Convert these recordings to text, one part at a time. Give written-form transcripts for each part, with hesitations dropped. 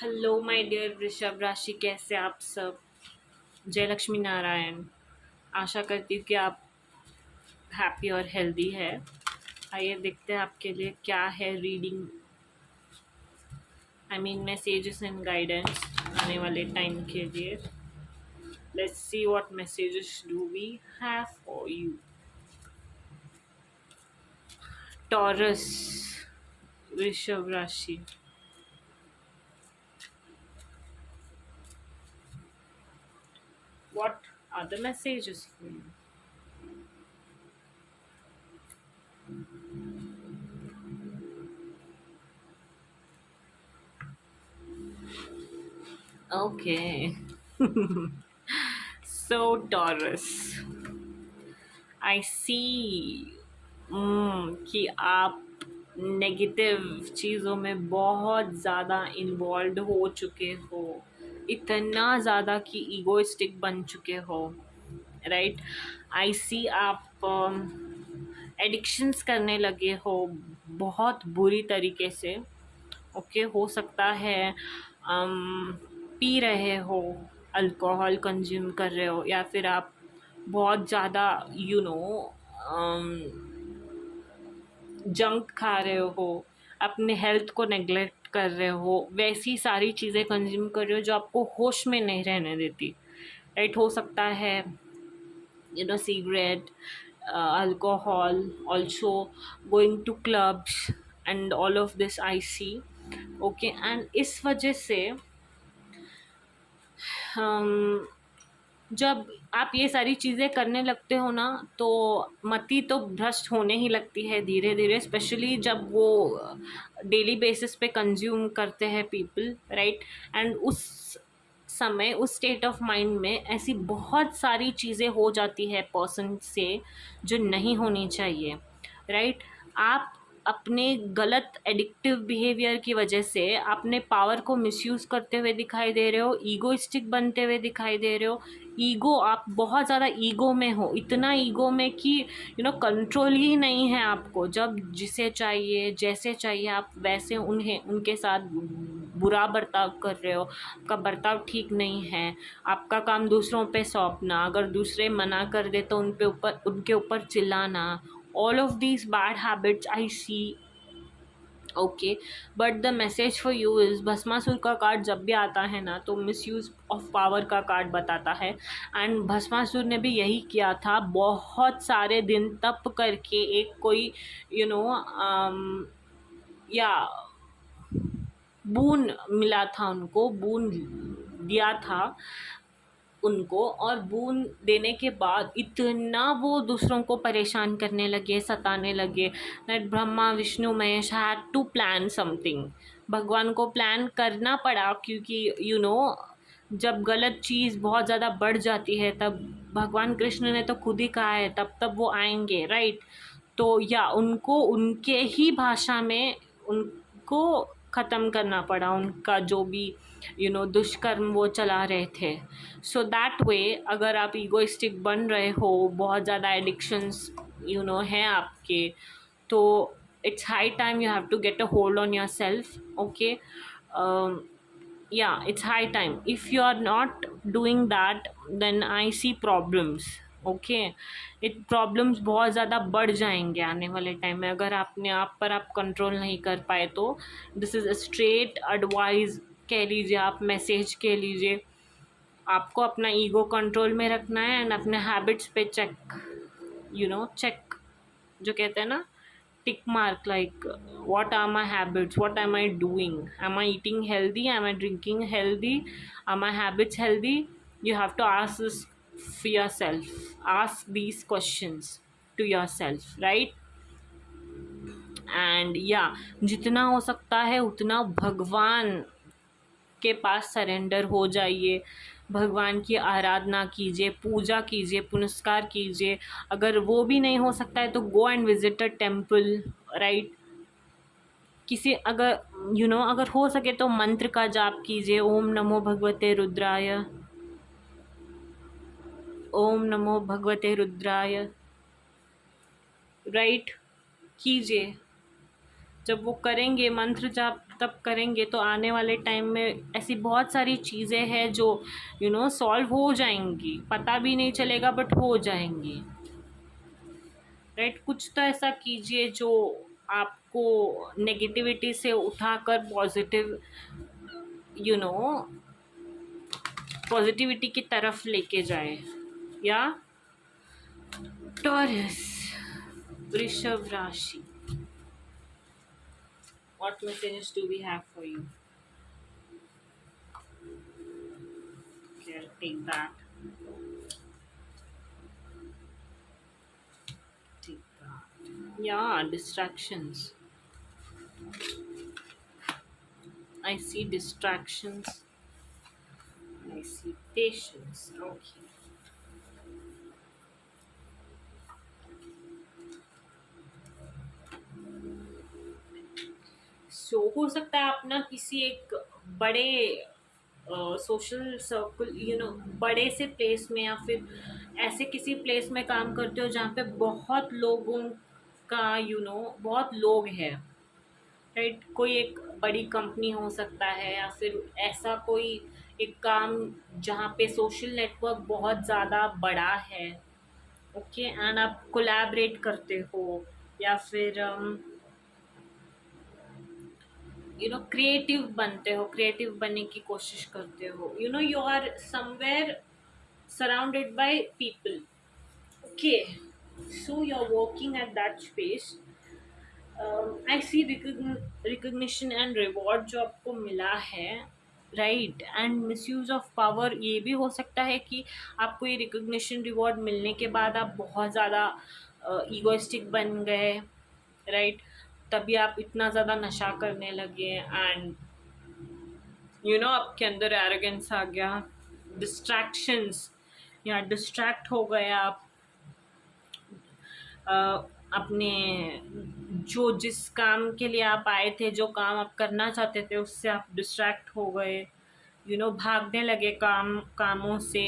Hello my dear वृषभ राशि, कैसे आप सब। जय लक्ष्मी नारायण। आशा करती हूँ कि आप हैप्पी और हेल्दी है। आइए देखते हैं आपके लिए क्या है reading, I mean messages and guidance आने वाले टाइम के लिए। Let's see what messages do we have for you. Taurus, वृषभ राशि। What are the messages for you? Okay. So Taurus, I see कि आप नेगेटिव चीज़ों में बहुत ज़्यादा इन्वॉल्व हो चुके हो, इतना ज़्यादा कि ईगोइस्टिक बन चुके हो, राइट। आई सी आप एडिक्शंस करने लगे हो बहुत बुरी तरीके से। ओके, हो सकता है पी रहे हो, अल्कोहल कंज्यूम कर रहे हो, या फिर आप बहुत ज़्यादा जंक खा रहे हो, अपने हेल्थ को नेग्लेक्ट कर रहे हो, वैसी सारी चीज़ें कंज्यूम कर रहे हो जो आपको होश में नहीं रहने देती, राइट। हो सकता है cigarette, alcohol, also going to clubs and all of this I see. Okay, and इस वजह से हम जब आप ये सारी चीज़ें करने लगते हो ना, तो मति तो भ्रष्ट होने ही लगती है धीरे धीरे, स्पेशली जब वो डेली बेसिस पे कंज्यूम करते हैं पीपल, राइट। एंड उस समय, उस स्टेट ऑफ माइंड में ऐसी बहुत सारी चीज़ें हो जाती है पर्सन से जो नहीं होनी चाहिए, राइट। आप अपने गलत एडिक्टिव बिहेवियर की वजह से अपने पावर को मिसयूज़ करते हुए दिखाई दे रहे हो, ईगोइस्टिक बनते हुए दिखाई दे रहे हो। ईगो, आप बहुत ज़्यादा ईगो में हो, इतना ईगो में कि कंट्रोल ही नहीं है आपको। जब जिसे चाहिए, जैसे चाहिए, आप वैसे उनके साथ बुरा बर्ताव कर रहे हो। आपका बर्ताव ठीक नहीं है। आपका काम दूसरों पे सौंपना, अगर दूसरे मना कर दे तो उनके ऊपर चिल्लाना। All of these bad habits I see. Okay, but the message for you is, Bhasmasur का कार्ड जब भी आता है ना, तो मिसयूज़ ऑफ पावर का कार्ड बताता है। एंड भस्मासुर ने भी यही किया था, बहुत सारे दिन तप करके एक कोई यू नो या बून मिला था उनको, बून दिया था उनको, और बून देने के बाद इतना वो दूसरों को परेशान करने लगे, सताने लगे, that Brahma Vishnu Mahesh had to plan something. भगवान को प्लान करना पड़ा, क्योंकि जब गलत चीज़ बहुत ज़्यादा बढ़ जाती है, तब भगवान कृष्ण ने तो खुद ही कहा है, तब तब वो आएंगे, राइट। तो या उनको उनके ही भाषा में उनको ख़त्म करना पड़ा, उनका जो भी दुष्कर्म वो चला रहे थे। सो दैट वे, अगर आप ईगोइस्टिक बन रहे हो, बहुत ज़्यादा एडिक्शंस हैं आपके, तो it's high time you have to get a hold on yourself. Okay, yeah, it's high time. If you are not doing that, then I see problems. Okay, it problems बहुत ज़्यादा बढ़ जाएंगे आने वाले time में, अगर आपने आप पर आप कंट्रोल नहीं कर पाए तो। This is a straight advice कह लीजिए, आप मैसेज कह लीजिए। आपको अपना ईगो कंट्रोल में रखना है, एंड अपने हैबिट्स पे चेक जो कहते हैं ना, tick mark, like what are my habits, what am I doing, am I eating healthy, am I drinking healthy, are my habits healthy. You have to ask this for yourself, ask these questions to yourself, right. And या जितना हो सकता है उतना भगवान के पास surrender हो जाइए, भगवान की आराधना कीजिए, पूजा कीजिए, पुनस्कार कीजिए। अगर वो भी नहीं हो सकता है तो go and visit a temple, right. किसी अगर अगर हो सके तो मंत्र का जाप कीजिए, ओम नमो भगवते रुद्राय, ओम नमो भगवते रुद्राय, राइट, कीजिए। जब वो करेंगे मंत्र जाप तब करेंगे तो आने वाले टाइम में ऐसी बहुत सारी चीज़ें हैं जो सॉल्व हो जाएंगी, पता भी नहीं चलेगा बट हो जाएंगी, राइट। कुछ तो ऐसा कीजिए जो आपको नेगेटिविटी से उठाकर पॉजिटिव यू नो पॉजिटिविटी की तरफ लेके जाए। या टॉरस, वृषभ राशि, what messages do we have for you? Okay, I'll take that. Take that. Yeah, distractions. I see distractions. I see patience. Okay. हो सकता है आप ना किसी एक बड़े सोशल सर्कल बड़े से प्लेस में, या फिर ऐसे किसी प्लेस में काम करते हो जहाँ पे बहुत लोगों का बहुत लोग हैं, राइट। कोई एक बड़ी कंपनी हो सकता है, या फिर ऐसा कोई एक काम जहाँ पे सोशल नेटवर्क बहुत ज़्यादा बड़ा है, ओके। एंड आप कोलैबोरेट करते हो, या फिर क्रिएटिव बनते हो, क्रिएटिव बनने की कोशिश करते हो, you are somewhere surrounded by people, okay, so you're working at that space. I see recognition and reward जो आपको मिला है, right. And misuse of power, ये भी हो सकता है कि आपको ये रिकग्निशन रिवॉर्ड मिलने के बाद आप बहुत ज़्यादा ईगोइस्टिक बन गए, राइट। तभी आप इतना ज़्यादा नशा करने लगे, एंड आपके अंदर एरोगेंस आ गया, डिस्ट्रैक्शंस, या डिस्ट्रैक्ट हो गए आप अपने जो जिस काम के लिए आप आए थे, जो काम आप करना चाहते थे उससे आप डिस्ट्रैक्ट हो गए, भागने लगे कामों से,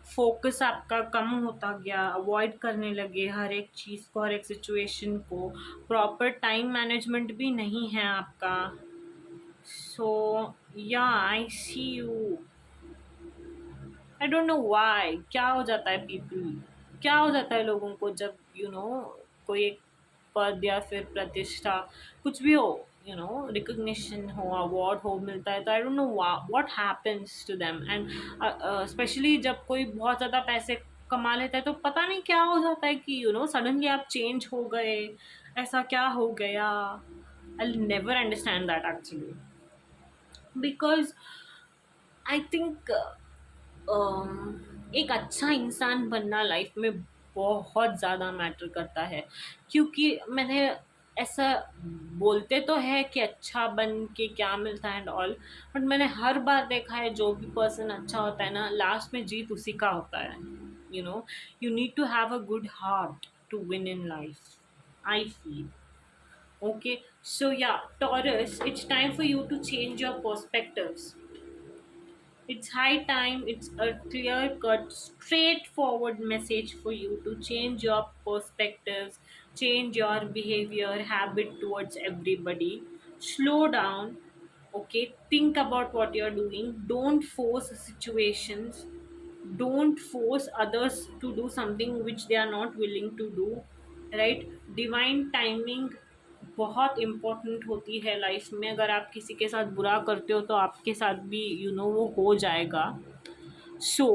फोकस आपका कम होता गया, अवॉइड करने लगे हर एक चीज़ को, हर एक सिचुएशन को, प्रॉपर टाइम मैनेजमेंट भी नहीं है आपका। So yeah I see you, I don't know why, क्या हो जाता है पीपल, क्या हो जाता है लोगों को जब कोई एक पद या फिर प्रतिष्ठा कुछ भी हो, रिकग्निशन हो, अवार्ड हो मिलता है, तो I don't know what happens to them. And specially जब कोई बहुत ज़्यादा पैसे कमा लेता है तो पता नहीं क्या हो जाता है कि सडनली आप चेंज हो गए, ऐसा क्या हो गया। I never understand that actually, because I think एक अच्छा इंसान बनना लाइफ में बहुत ज़्यादा मैटर करता है, क्योंकि मैंने ऐसा बोलते तो है कि अच्छा बन के क्या मिलता है एंड ऑल, बट मैंने हर बार देखा है जो भी पर्सन अच्छा होता है ना, लास्ट में जीत उसी का होता है। You need to have a good heart to win in life, I feel. Okay, so yeah Taurus, it's time for you to change your perspectives. It's high time, it's a clear cut, straightforward message for you to change your perspectives, change your behavior, habit towards everybody. Slow down, okay? Think about what you're doing. Don't force situations, don't force others to do something which they are not willing to do, right? Divine timing बहुत important होती है life में। अगर आप किसी के साथ बुरा करते हो तो आपके साथ भी वो हो जाएगा। सो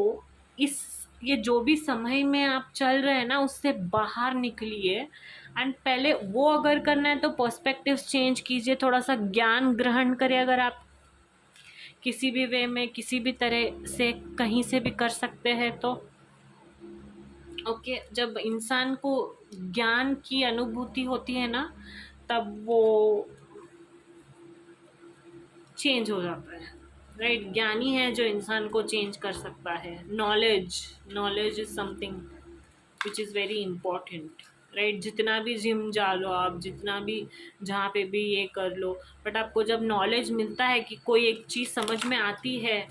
इस ये जो भी समय में आप चल रहे हैं ना, उससे बाहर निकलिए, एंड पहले वो अगर करना है तो पर्सपेक्टिव्स चेंज कीजिए, थोड़ा सा ज्ञान ग्रहण करिए। अगर आप किसी भी वे में किसी भी तरह से कहीं से भी कर सकते हैं तो ओके। जब इंसान को ज्ञान की अनुभूति होती है ना, तब वो चेंज हो जाता है, राइट। ज्ञानी है जो इंसान को चेंज कर सकता है। Knowledge is something which is very important, right. जितना भी जिम जा लो आप, जितना भी जहाँ पे भी ये कर लो, बट आपको जब नॉलेज मिलता है कि कोई एक चीज़ समझ में आती है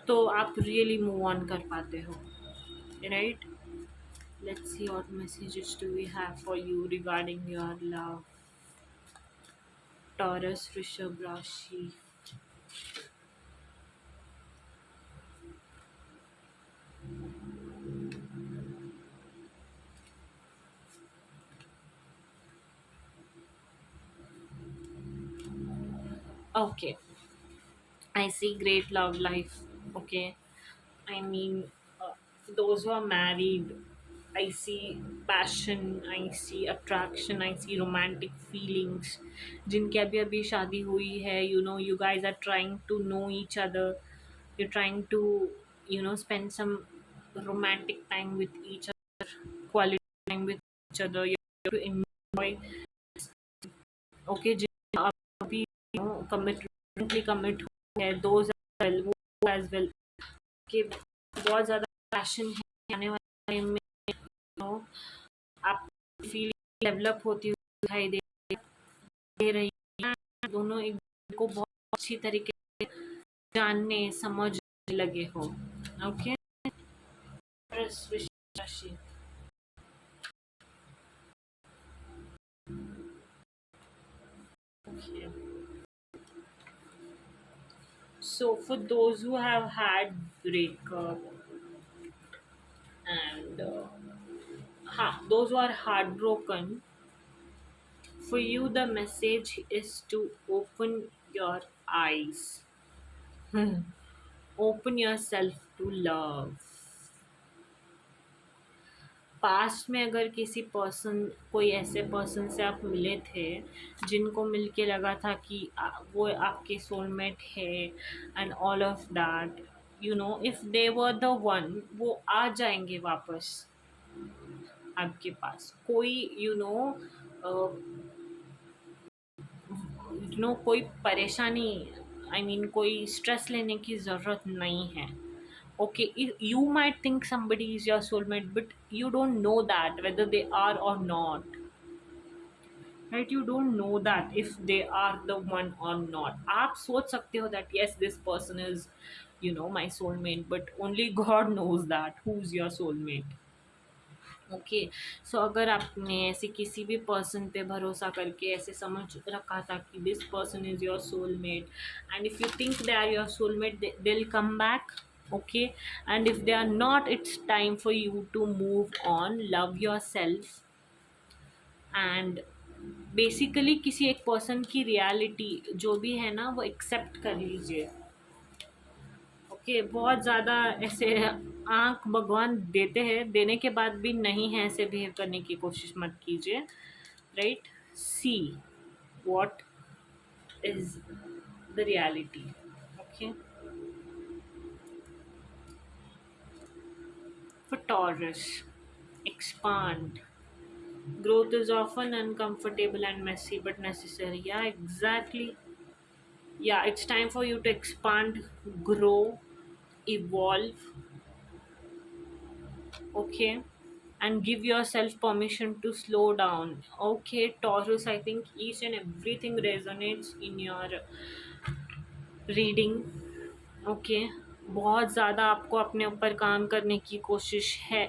तो आप रियली मूव ऑन कर पाते हो, right. Let's see what messages do we have for you regarding your love. Taurus, Rishabh Rashi. Okay, I see great love life. Okay, I mean, for those who are married, I see passion, I see attraction, I see romantic feelings. जिनकी अभी अभी शादी हुई है, you guys are trying to know each other. You're trying to, spend some romantic time with each other, quality time with each other. You have to enjoy. Okay, जिन अभी commit है, those as well, वो as well, कि बहुत ज़्यादा passion है आने वाले time में, know, आप फील डेवलप होती हुई दिखाई दे रही है। दोनों एक दूसरे को बहुत अच्छी तरीके से जानने समझने लगे हो। ओके, राशि। Okay. So for those who have had breakup and those who are heartbroken, for you the message is to open your eyes. Open yourself to love. Past में अगर किसी पर्सन, कोई ऐसे पर्सन से आप मिले थे जिनको मिलके लगा था कि वो आपके सोलमेट है and all of that, if they were the one, वो आ जाएंगे वापस आपके पास। कोई कोई परेशानी, कोई स्ट्रेस लेने की ज़रूरत नहीं है। Okay, you might think somebody is your soulmate, but you don't know that whether they are or not, right? You don't know that if they are the one or not. आप सोच सकते हो that yes, this person is, my soulmate, but only God knows that who's your soulmate. Okay, so अगर आपने ऐसे किसी भी person पे भरोसा करके ऐसे समझ रखा था कि this person is your soulmate, and if you think they are your soulmate, they will come back. Okay, and if they are not, it's time for you to move on, love yourself, and basically किसी एक person की reality जो भी है ना, वो accept कर लीजिए। ओके, बहुत ज़्यादा ऐसे आँख भगवान देते हैं, देने के बाद भी नहीं है ऐसे बिहेव करने की कोशिश मत कीजिए, right? See what is the reality. Okay, for Taurus, expand. Growth is often uncomfortable and messy but necessary. Yeah, exactly. Yeah, it's time for you to expand, grow, evolve. Okay, and give yourself permission to slow down. Okay, Taurus, I think each and everything resonates in your reading. Okay, बहुत ज़्यादा आपको अपने ऊपर काम करने की कोशिश है,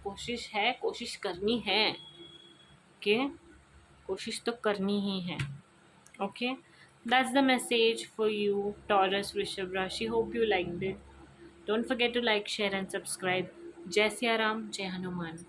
कोशिश है, कोशिश करनी है। ओके, कोशिश तो करनी ही है। Okay, that's the message for you Taurus वृषभ राशि। Hope you like it. Don't forget to like, share and subscribe. जय सिया राम, जय हनुमान।